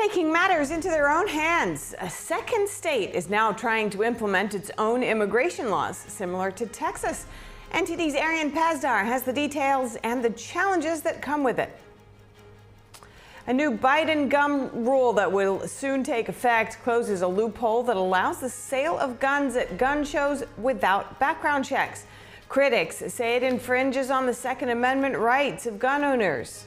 Taking matters into their own hands, a second state is now trying to implement its own immigration laws, similar to Texas. NTD's Arian Pazdar has the details and the challenges that come with it. A new Biden gun rule that will soon take effect closes a loophole that allows the sale of guns at gun shows without background checks. Critics say it infringes on the Second Amendment rights of gun owners.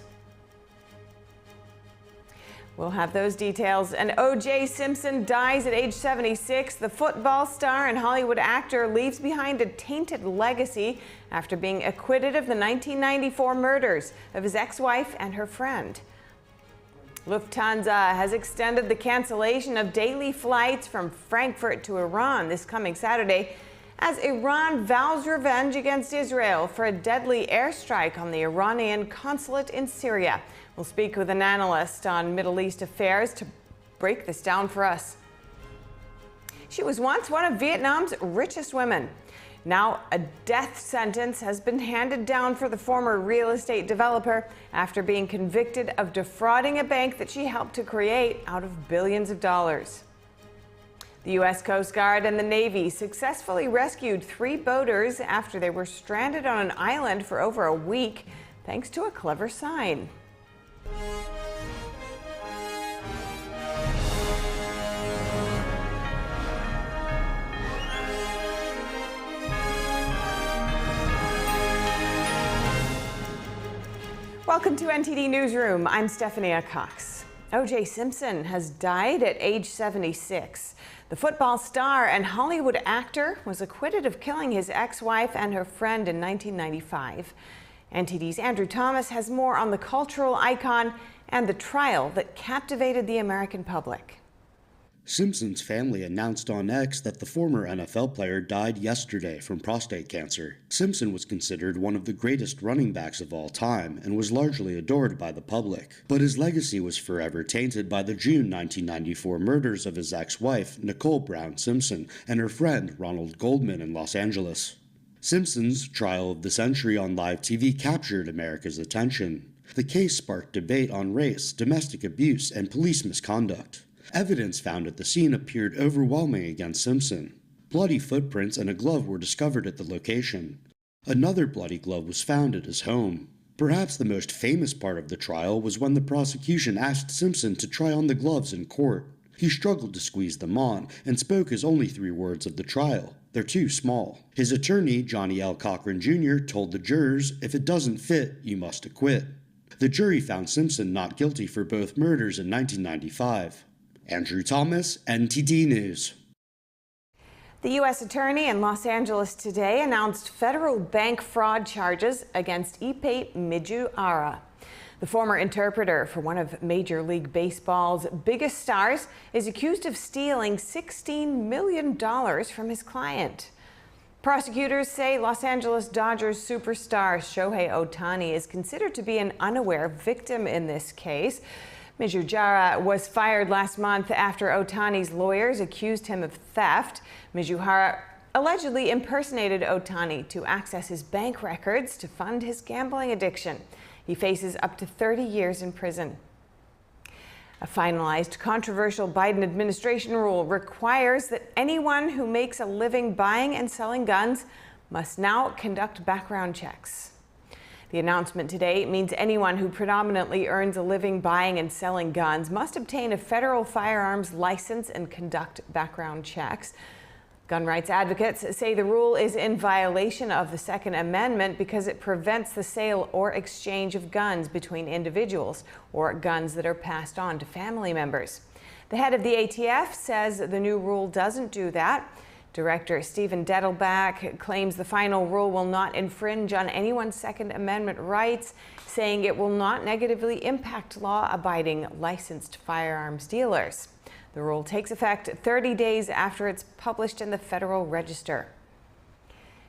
We'll have those details. And OJ Simpson dies at age 76. The football star and Hollywood actor leaves behind a tainted legacy after being acquitted of the 1994 murders of his ex-wife and her friend. Lufthansa has extended the cancellation of daily flights from Frankfurt to Iran this coming Saturday as Iran vows revenge against Israel for a deadly airstrike on the Iranian consulate in Syria. We'll speak with an analyst on Middle East affairs to break this down for us. She was once one of Vietnam's richest women. Now a death sentence has been handed down for the former real estate developer after being convicted of defrauding a bank that she helped to create out of billions of dollars. The U.S. Coast Guard and the Navy successfully rescued 3 boaters after they were stranded on an island for over a week, thanks to a clever sign. Welcome to NTD Newsroom. I'm Stephania Cox. OJ Simpson has died at age 76. The football star and Hollywood actor was acquitted of killing his ex-wife and her friend in 1995. NTD's Andrew Thomas has more on the cultural icon and the trial that captivated the American public. Simpson's family announced on X that the former NFL player died yesterday from prostate cancer. Simpson was considered one of the greatest running backs of all time and was largely adored by the public. But his legacy was forever tainted by the June 1994 murders of his ex-wife, Nicole Brown Simpson, and her friend, Ronald Goldman, in Los Angeles. Simpson's trial of the century on live TV captured America's attention. The case sparked debate on race, domestic abuse, and police misconduct. Evidence found at the scene appeared overwhelming against Simpson. Bloody footprints and a glove were discovered at the location. Another bloody glove was found at his home. Perhaps the most famous part of the trial was when the prosecution asked Simpson to try on the gloves in court. He struggled to squeeze them on and spoke his only 3 words of the trial: "They're too small." His attorney, Johnny L. Cochran Jr., told the jurors, "If it doesn't fit, you must acquit." The jury found Simpson not guilty for both murders in 1995. Andrew Thomas, NTD News. The U.S. Attorney in Los Angeles today announced federal bank fraud charges against Ipe Mijuara. The former interpreter for one of Major League Baseball's biggest stars is accused of stealing $16 million from his client. Prosecutors say Los Angeles Dodgers superstar Shohei Ohtani is considered to be an unaware victim in this case. Mijuara was fired last month after Ohtani's lawyers accused him of theft. Mijuara allegedly impersonated Ohtani to access his bank records to fund his gambling addiction. He faces up to 30 years in prison. A finalized controversial Biden administration rule requires that anyone who makes a living buying and selling guns must now conduct background checks. The announcement today means anyone who predominantly earns a living buying and selling guns must obtain a federal firearms license and conduct background checks. Gun rights advocates say the rule is in violation of the Second Amendment because it prevents the sale or exchange of guns between individuals or guns that are passed on to family members. The head of the ATF says the new rule doesn't do that. Director Stephen Dettelbach claims the final rule will not infringe on anyone's Second Amendment rights, saying it will not negatively impact law-abiding licensed firearms dealers. The rule takes effect 30 days after it's published in the Federal Register.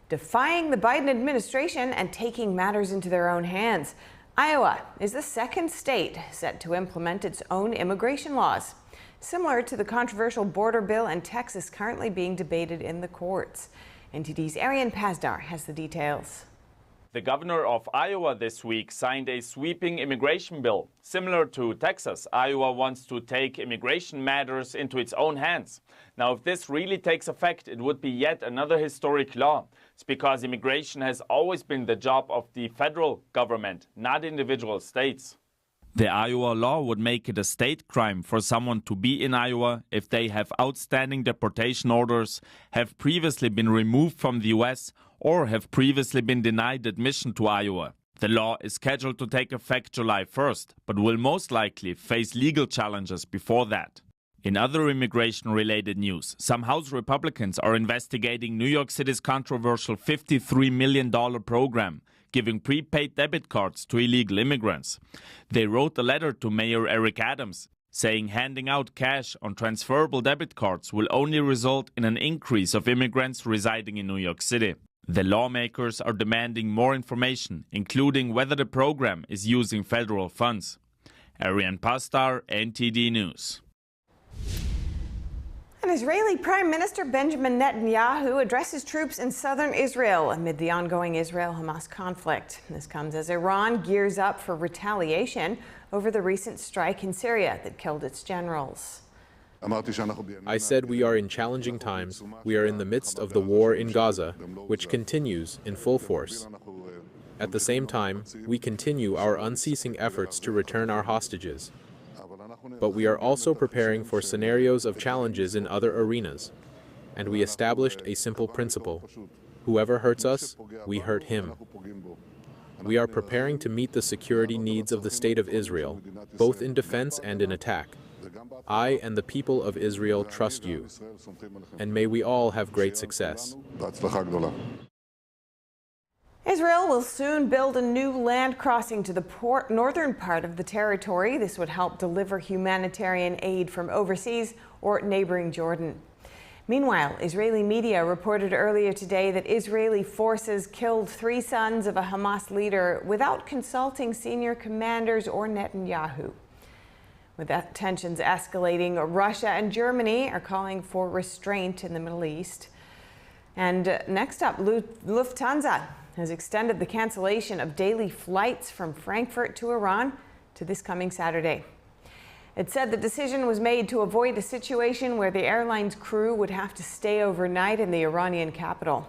Defying the Biden administration and taking matters into their own hands, Iowa is the second state set to implement its own immigration laws, similar to the controversial border bill in Texas currently being debated in the courts. NTD's Arian Pazdar has the details. The governor of Iowa this week signed a sweeping immigration bill. Similar to Texas, Iowa wants to take immigration matters into its own hands. Now, if this really takes effect, it would be yet another historic law. It's because immigration has always been the job of the federal government, not individual states. The Iowa law would make it a state crime for someone to be in Iowa if they have outstanding deportation orders, have previously been removed from the U.S., or have previously been denied admission to Iowa. The law is scheduled to take effect July 1st, but will most likely face legal challenges before that. In other immigration-related news, some House Republicans are investigating New York City's controversial $53 million program, giving prepaid debit cards to illegal immigrants. They wrote a letter to Mayor Eric Adams, saying handing out cash on transferable debit cards will only result in an increase of immigrants residing in New York City. The lawmakers are demanding more information, including whether the program is using federal funds. Ariane Pastar, NTD News. And Israeli Prime Minister Benjamin Netanyahu addresses troops in southern Israel amid the ongoing Israel-Hamas conflict. This comes as Iran gears up for retaliation over the recent strike in Syria that killed its generals. I said we are in challenging times. We are in the midst of the war in Gaza, which continues in full force. At the same time, we continue our unceasing efforts to return our hostages. But we are also preparing for scenarios of challenges in other arenas. And we established a simple principle. Whoever hurts us, we hurt him. We are preparing to meet the security needs of the State of Israel, both in defense and in attack. I and the people of Israel trust you, and may we all have great success. Israel will soon build a new land crossing to the northern part of the territory. This would help deliver humanitarian aid from overseas or neighboring Jordan. Meanwhile, Israeli media reported earlier today that Israeli forces killed 3 sons of a Hamas leader without consulting senior commanders or Netanyahu. With that tensions escalating, Russia and Germany are calling for restraint in the Middle East. And next up, Lufthansa has extended the cancellation of daily flights from Frankfurt to Iran to this coming Saturday. It said the decision was made to avoid a situation where the airline's crew would have to stay overnight in the Iranian capital.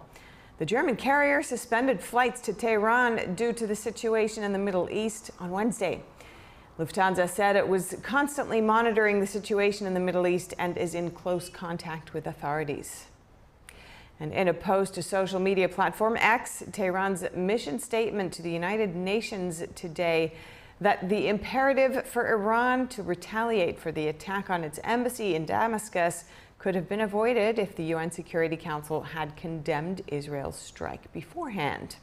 The German carrier suspended flights to Tehran due to the situation in the Middle East on Wednesday. Lufthansa said it was constantly monitoring the situation in the Middle East and is in close contact with authorities. And in a post to social media platform X, Tehran's mission statement to the United Nations today that the imperative for Iran to retaliate for the attack on its embassy in Damascus could have been avoided if the UN Security Council had condemned Israel's strike beforehand.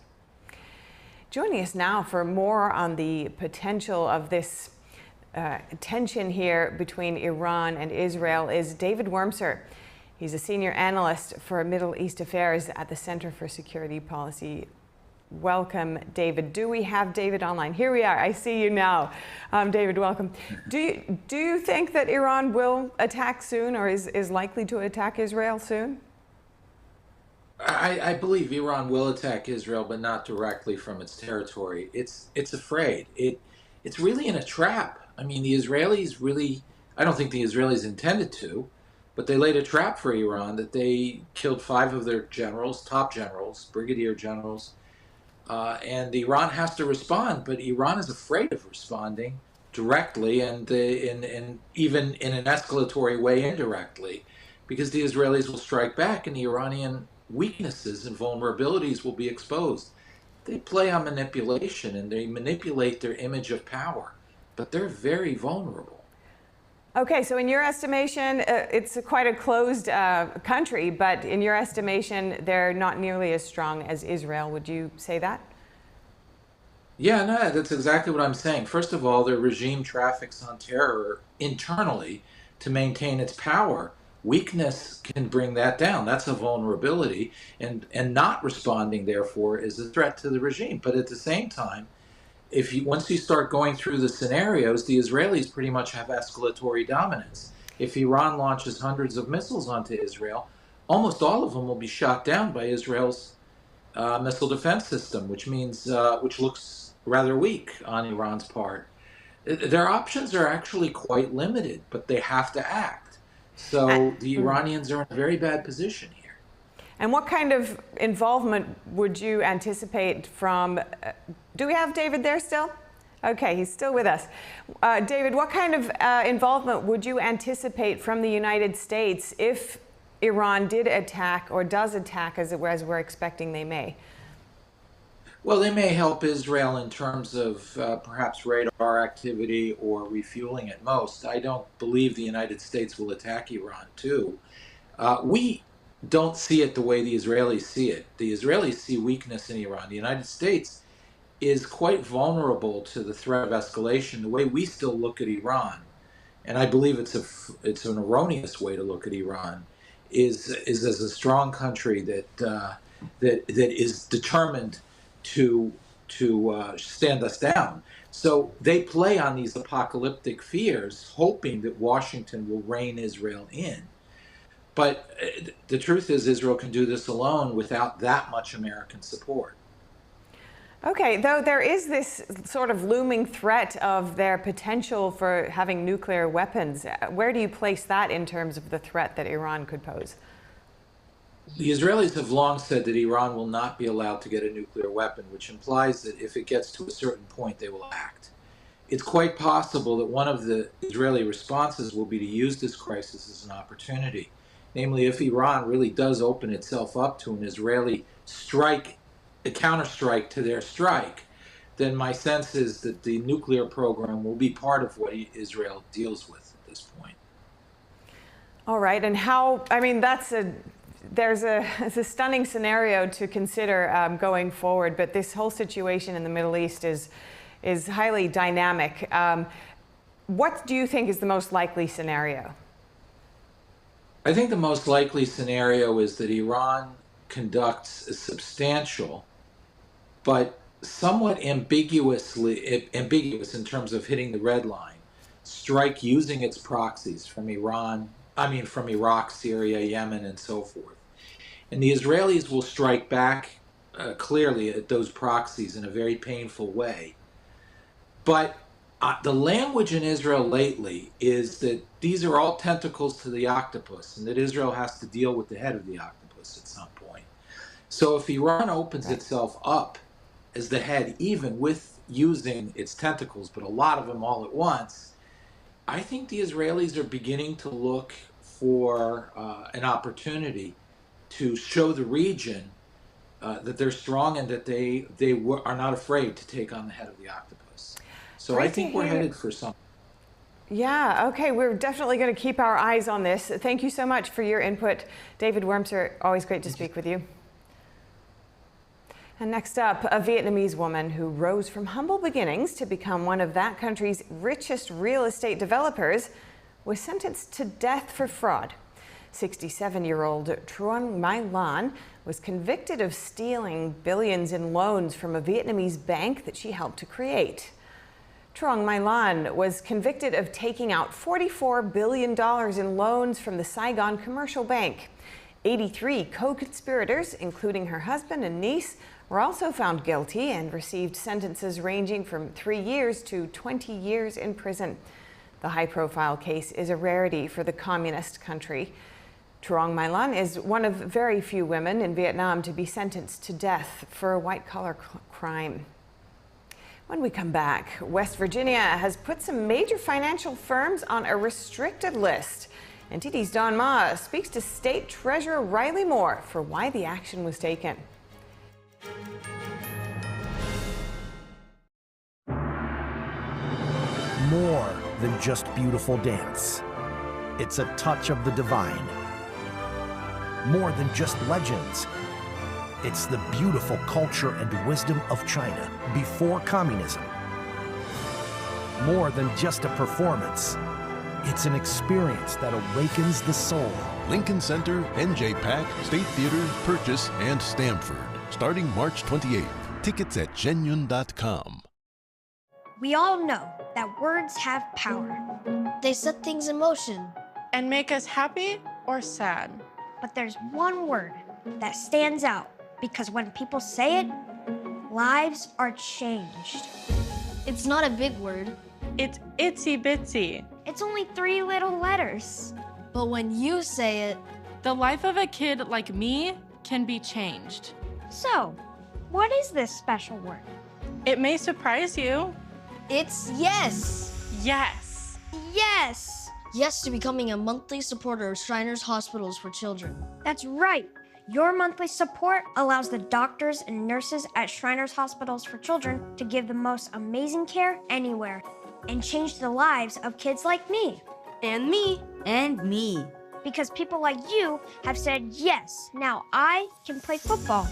Joining us now for more on the potential of this tension here between Iran and Israel is David Wormser. He's a senior analyst for Middle East Affairs at the Center for Security Policy. Welcome, David. Do we have David online? Here we are. I see you now. David, welcome. Do you think that Iran will attack soon or is likely to attack Israel soon? I believe Iran will attack Israel, but not directly from its territory. It's afraid. It's really in a trap. I mean, the Israelis really, I don't think the Israelis intended to, but they laid a trap for Iran that they killed 5 of their generals, top generals, brigadier generals, and Iran has to respond, but Iran is afraid of responding directly and even in an escalatory way indirectly, because the Israelis will strike back and the Iranian weaknesses and vulnerabilities will be exposed. They play on manipulation and they manipulate their image of power, but they're very vulnerable. Okay, so in your estimation, it's quite a closed country, but in your estimation, they're not nearly as strong as Israel. Would you say that? Yeah, no, that's exactly what I'm saying. First of all, their regime traffics on terror internally to maintain its power. Weakness can bring that down. That's a vulnerability, and not responding, therefore, is a threat to the regime. But at the same time, once you start going through the scenarios, the Israelis pretty much have escalatory dominance. If Iran launches hundreds of missiles onto Israel, almost all of them will be shot down by Israel's missile defense system, which means which looks rather weak on Iran's part. Their options are actually quite limited, but they have to act. So the Iranians are in a very bad position here. And what kind of involvement would you anticipate from, do we have David there still? Okay, he's still with us. David, what kind of involvement would you anticipate from the United States if Iran did attack or does attack as we're expecting they may? Well, they may help Israel in terms of perhaps radar activity or refueling at most. I don't believe the United States will attack Iran too. We don't see it the way the Israelis see it. The Israelis see weakness in Iran. The United States is quite vulnerable to the threat of escalation the way we still look at Iran. And I believe it's an erroneous way to look at Iran, is as a strong country that is determined to stand us down. So they play on these apocalyptic fears, hoping that Washington will rein Israel in. But the truth is, Israel can do this alone without that much American support. Okay, though there is this sort of looming threat of their potential for having nuclear weapons. Where do you place that in terms of the threat that Iran could pose? The Israelis have long said that Iran will not be allowed to get a nuclear weapon, which implies that if it gets to a certain point, they will act. It's quite possible that one of the Israeli responses will be to use this crisis as an opportunity. Namely, if Iran really does open itself up to an Israeli strike, a counterstrike to their strike, then my sense is that the nuclear program will be part of what Israel deals with at this point. All right, and how, I mean, it's a stunning scenario to consider going forward, but this whole situation in the Middle East is highly dynamic. What do you think is the most likely scenario? I think the most likely scenario is that Iran conducts a substantial but somewhat ambiguous in terms of hitting the red line strike using its proxies from Iraq, Syria, Yemen, and so forth. And the Israelis will strike back clearly at those proxies in a very painful way. But the language in Israel lately is that these are all tentacles to the octopus, and that Israel has to deal with the head of the octopus at some point. So if Iran opens itself up as the head, even with using its tentacles, but a lot of them all at once, I think the Israelis are beginning to look for an opportunity to show the region that they're strong and that they are not afraid to take on the head of the octopus. So I think we're headed for something. Yeah, okay, we're definitely going to keep our eyes on this. Thank you so much for your input. David Wormser, always great to speak with you. And next up, a Vietnamese woman who rose from humble beginnings to become one of that country's richest real estate developers was sentenced to death for fraud. 67-year-old Truong My Lan was convicted of stealing billions in loans from a Vietnamese bank that she helped to create. Truong My Lan was convicted of taking out $44 billion in loans from the Saigon Commercial Bank. 83 co-conspirators, including her husband and niece, were also found guilty and received sentences ranging from 3 years to 20 years in prison. The high-profile case is a rarity for the communist country. Truong My Lan is one of very few women in Vietnam to be sentenced to death for a white-collar crime. When we come back, West Virginia has put some major financial firms on a restricted list. NTD's Don Ma speaks to State Treasurer Riley Moore for why the action was taken. More than just beautiful dance. It's a touch of the divine. More than just legends. It's the beautiful culture and wisdom of China before communism. More than just a performance. It's an experience that awakens the soul. Lincoln Center, NJ-PAC, State Theater, Purchase, and Stamford. Starting March 28th. Tickets at shenyun.com. We all know that words have power. They set things in motion. And make us happy or sad. But there's one word that stands out Because when people say it, lives are changed. It's not a big word. It's itsy bitsy. It's only 3 little letters. But when you say it, The life of a kid like me can be changed. So, what is this special word? It may surprise you. it's yes. Yes. Yes! Yes to becoming a monthly supporter of Shriners Hospitals for Children. That's right. Your monthly support allows the doctors and nurses at Shriners Hospitals for Children to give the most amazing care anywhere and change the lives of kids like me. And me. And me. Because people like you have said yes. Now I can play football.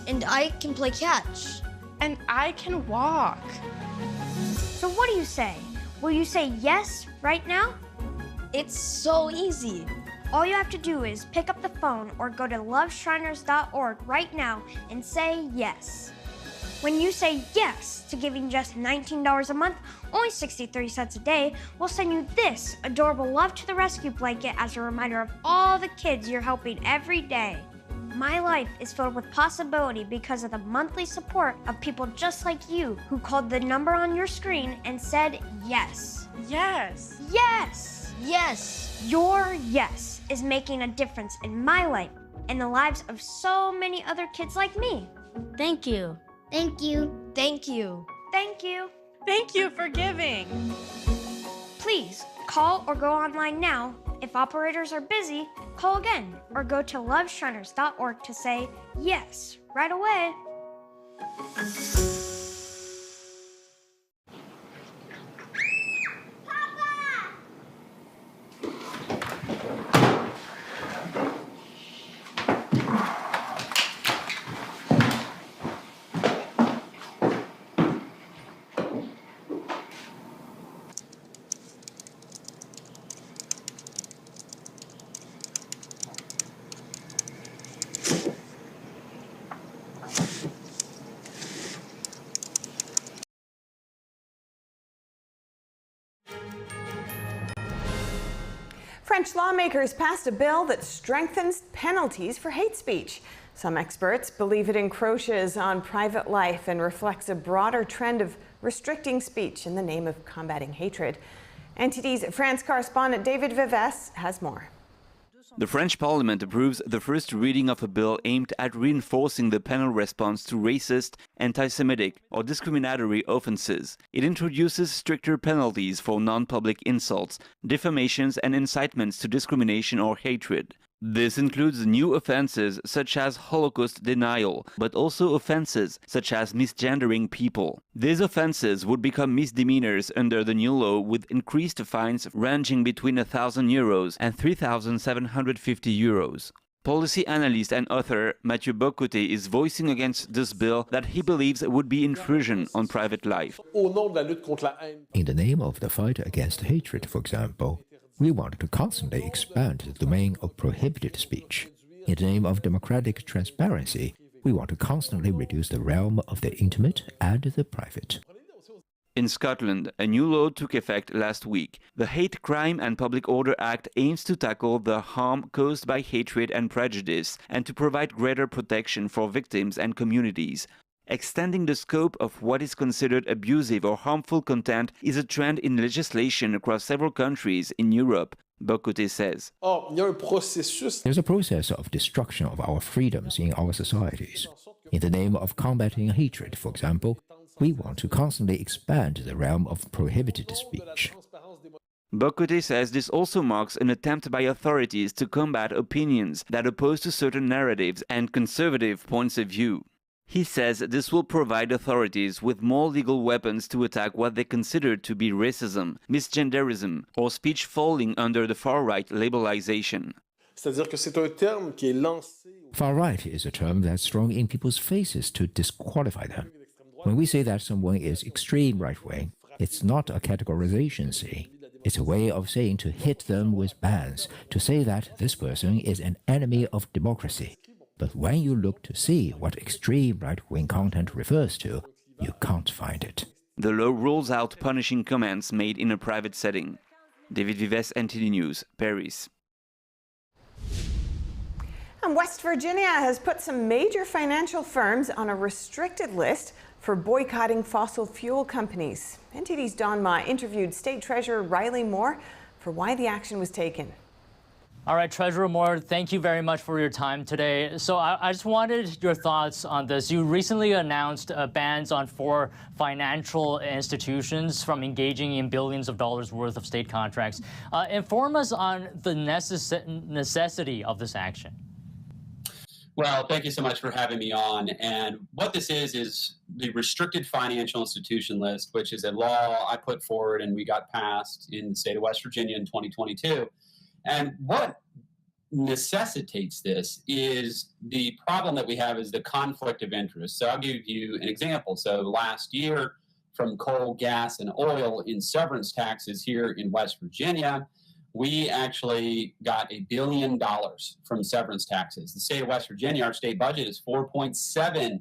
And I can play catch. And I can walk. So what do you say? Will you say yes right now? It's so easy. All you have to do is pick up the phone or go to loveshriners.org right now and say yes. When you say yes to giving just $19 a month, only 63 cents a day, we'll send you this adorable Love to the Rescue blanket as a reminder of all the kids you're helping every day. My life is filled with possibility because of the monthly support of people just like you who called the number on your screen and said yes. Yes. Yes! Yes. Your yes is making a difference in my life and the lives of so many other kids like me. Thank you. Thank you. Thank you. Thank you. Thank you for giving. Please call or go online now. If operators are busy, call again or go to loveshriners.org to say yes right away. French lawmakers passed a bill that strengthens penalties for hate speech. Some experts believe it encroaches on private life and reflects a broader trend of restricting speech in the name of combating hatred. NTD's France correspondent David Vives has more. The French Parliament approves the first reading of a bill aimed at reinforcing the penal response to racist, anti-Semitic or discriminatory offences. It introduces stricter penalties for non-public insults, defamations and incitements to discrimination or hatred. This includes new offences such as Holocaust denial, but also offences such as misgendering people. These offences would become misdemeanors under the new law with increased fines ranging between €1,000 and €3,750. Policy analyst and author Mathieu Bocoté is voicing against this bill that he believes would be intrusion on private life. In the name of the fight against hatred, for example, we want to constantly expand the domain of prohibited speech. In the name of democratic transparency, we want to constantly reduce the realm of the intimate and the private. In Scotland, a new law took effect last week. The Hate Crime and Public Order Act aims to tackle the harm caused by hatred and prejudice and to provide greater protection for victims and communities. Extending the scope of what is considered abusive or harmful content is a trend in legislation across several countries in Europe, Bocoté says. There's a process of destruction of our freedoms in our societies. In the name of combating hatred, for example, we want to constantly expand the realm of prohibited speech. Bocoté says this also marks an attempt by authorities to combat opinions that oppose to certain narratives and conservative points of view. He says this will provide authorities with more legal weapons to attack what they consider to be racism, misgenderism, or speech falling under the far-right labelization. Far-right is a term that's thrown in people's faces to disqualify them. When we say that someone is extreme right-wing, it's not a categorization, see. It's a way of saying to hit them with bans, to say that this person is an enemy of democracy. But when you look to see what extreme right-wing content refers to, you can't find it. The law rules out punishing comments made in a private setting. David Vives, NTD News, Paris. And West Virginia has put some major financial firms on a restricted list for boycotting fossil fuel companies. NTD's Don Ma interviewed State Treasurer Riley Moore for why the action was taken. All right, Treasurer Moore, thank you very much for your time today. So I just wanted your thoughts on this. You recently announced bans on 4 financial institutions from engaging in billions of dollars worth of state contracts. Inform us on the necessity of this action. Well, thank you so much for having me on. And what this is the restricted financial institution list, which is a law I put forward and we got passed in the state of West Virginia in 2022. And what necessitates this is the problem that we have is the conflict of interest. So I'll give you an example. So last year, from coal, gas, and oil in severance taxes here in West Virginia, we actually got $1 billion from severance taxes. The state of West Virginia, our state budget is $4.7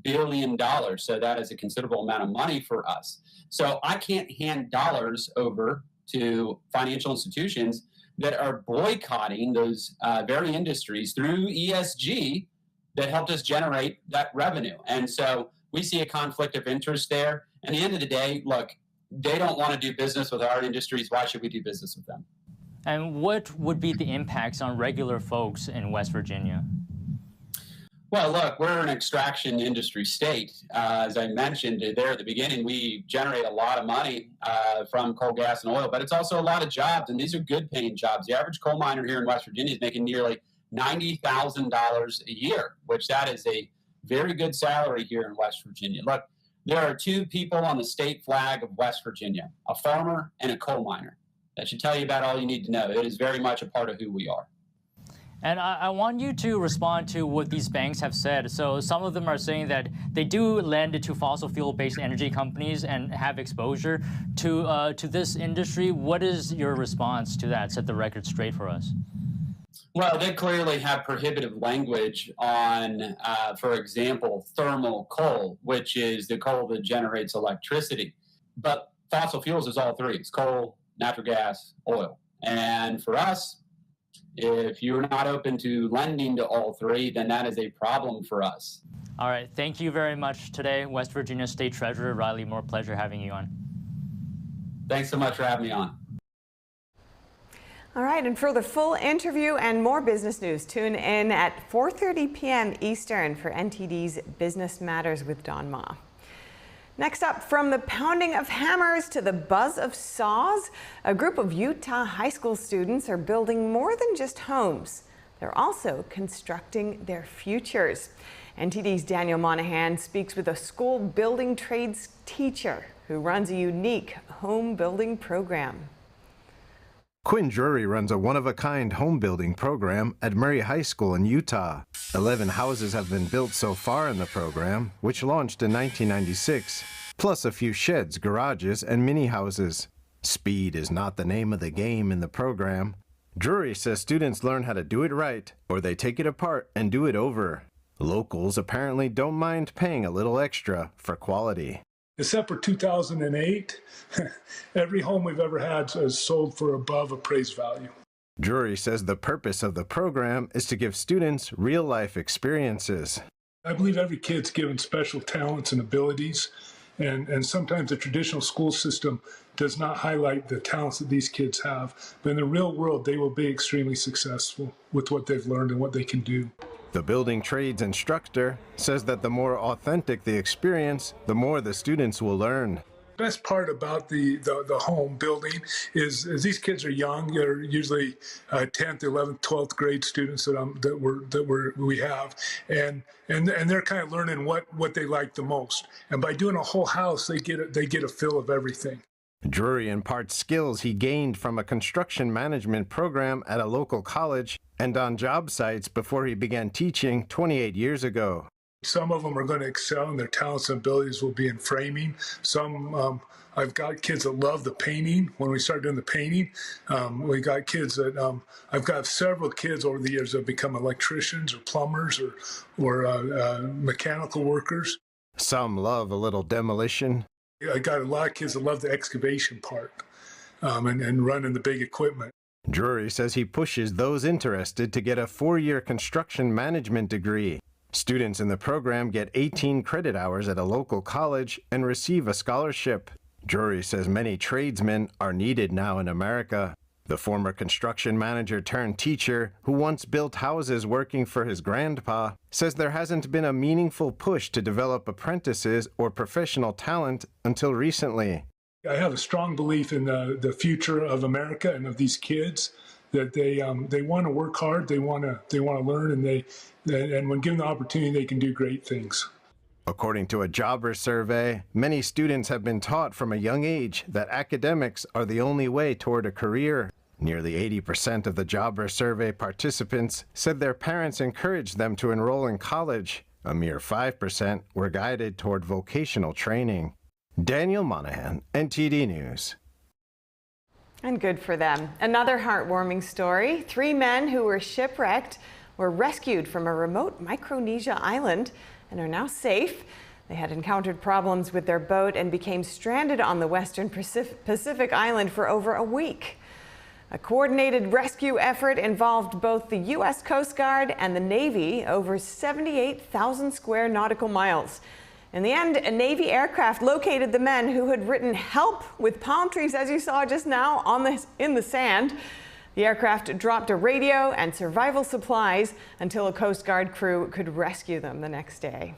billion. So that is a considerable amount of money for us. So I can't hand dollars over to financial institutions that are boycotting those very industries through ESG that helped us generate that revenue. And so we see a conflict of interest there. And at the end of the day, look, they don't want to do business with our industries. Why should we do business with them? And what would be the impacts on regular folks in West Virginia? Well, look, we're an extraction industry state. As I mentioned there at the beginning, we generate a lot of money from coal, gas, and oil, but it's also a lot of jobs, and these are good paying jobs. The average coal miner here in West Virginia is making nearly $90,000 a year, which that is a very good salary here in West Virginia. Look, there are 2 people on the state flag of West Virginia, a farmer and a coal miner. That should tell you about all you need to know. It is very much a part of who we are. And I want you to respond to what these banks have said. So some of them are saying that they do lend to fossil fuel-based energy companies and have exposure to this industry. What is your response to that? Set the record straight for us. Well, they clearly have prohibitive language on, for example, thermal coal, which is the coal that generates electricity. But fossil fuels is all 3. It's coal, natural gas, oil. And for us, if you're not open to lending to all 3, then that is a problem for us. All right. Thank you very much today, West Virginia State Treasurer Riley Moore. Pleasure having you on. Thanks so much for having me on. All right, and for the full interview and more business news, tune in at 4:30 p.m. Eastern for NTD's Business Matters with Don Ma. Next up, from the pounding of hammers to the buzz of saws, a group of Utah high school students are building more than just homes. They're also constructing their futures. NTD's Daniel Monahan speaks with a school building trades teacher who runs a unique home building program. Quinn Drury runs a one-of-a-kind home building program at Murray High School in Utah. 11 houses have been built so far in the program, which launched in 1996, plus a few sheds, garages, and mini houses. Speed is not the name of the game in the program. Drury says students learn how to do it right, or they take it apart and do it over. Locals apparently don't mind paying a little extra for quality. Except for 2008, every home we've ever had is sold for above appraised value. Drury says the purpose of the program is to give students real-life experiences. I believe every kid's given special talents and abilities, and sometimes the traditional school system does not highlight the talents that these kids have. But in the real world, they will be extremely successful with what they've learned and what they can do. The building trades instructor says that the more authentic the experience, the more the students will learn. The best part about the home building is these kids are young. They're usually 10th, 11th, 12th grade students that we have, and they're kind of learning what they like the most. And by doing a whole house, they get a feel of everything. Drury imparts skills he gained from a construction management program at a local college and on job sites before he began teaching 28 years ago. Some of them are going to excel, and their talents and abilities will be in framing. Some, I've got kids that love the painting. When we start doing the painting, we got kids that, I've got several kids over the years that have become electricians or plumbers or mechanical workers. Some love a little demolition. I got a lot of kids that love the excavation part and running the big equipment. Drury says he pushes those interested to get a 4-year construction management degree. Students in the program get 18 credit hours at a local college and receive a scholarship. Drury says many tradesmen are needed now in America. The former construction manager turned teacher, who once built houses working for his grandpa, says there hasn't been a meaningful push to develop apprentices or professional talent until recently. I have a strong belief in the future of America and of these kids, that they want to work hard, they want to learn, and when given the opportunity, they can do great things. According to a Jobbers survey, many students have been taught from a young age that academics are the only way toward a career. Nearly 80% of the Jobbers survey participants said their parents encouraged them to enroll in college. A mere 5% were guided toward vocational training. Daniel Monahan, NTD News. And good for them. Another heartwarming story. 3 men who were shipwrecked were rescued from a remote Micronesia island and are now safe. They had encountered problems with their boat and became stranded on the western Pacific island for over a week. A coordinated rescue effort involved both the U.S. Coast Guard and the Navy over 78,000 square nautical miles. In the end, a Navy aircraft located the men who had written "help" with palm trees, as you saw just now, in the sand. The aircraft dropped a radio and survival supplies until a Coast Guard crew could rescue them the next day.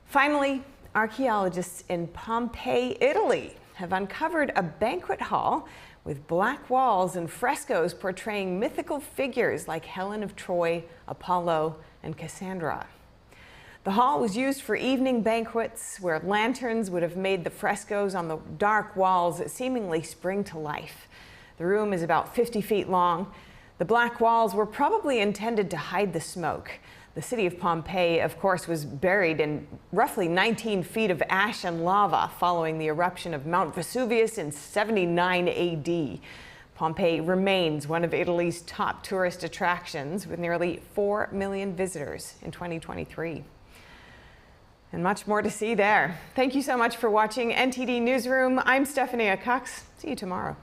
Finally, archaeologists in Pompeii, Italy, have uncovered a banquet hall with black walls and frescoes portraying mythical figures like Helen of Troy, Apollo, and Cassandra. The hall was used for evening banquets where lanterns would have made the frescoes on the dark walls seemingly spring to life. The room is about 50 feet long. The black walls were probably intended to hide the smoke. The city of Pompeii, of course, was buried in roughly 19 feet of ash and lava following the eruption of Mount Vesuvius in 79 AD. Pompeii remains one of Italy's top tourist attractions, with nearly 4 million visitors in 2023. And much more to see there. Thank you so much for watching NTD Newsroom. I'm Stephanie Cox. See you tomorrow.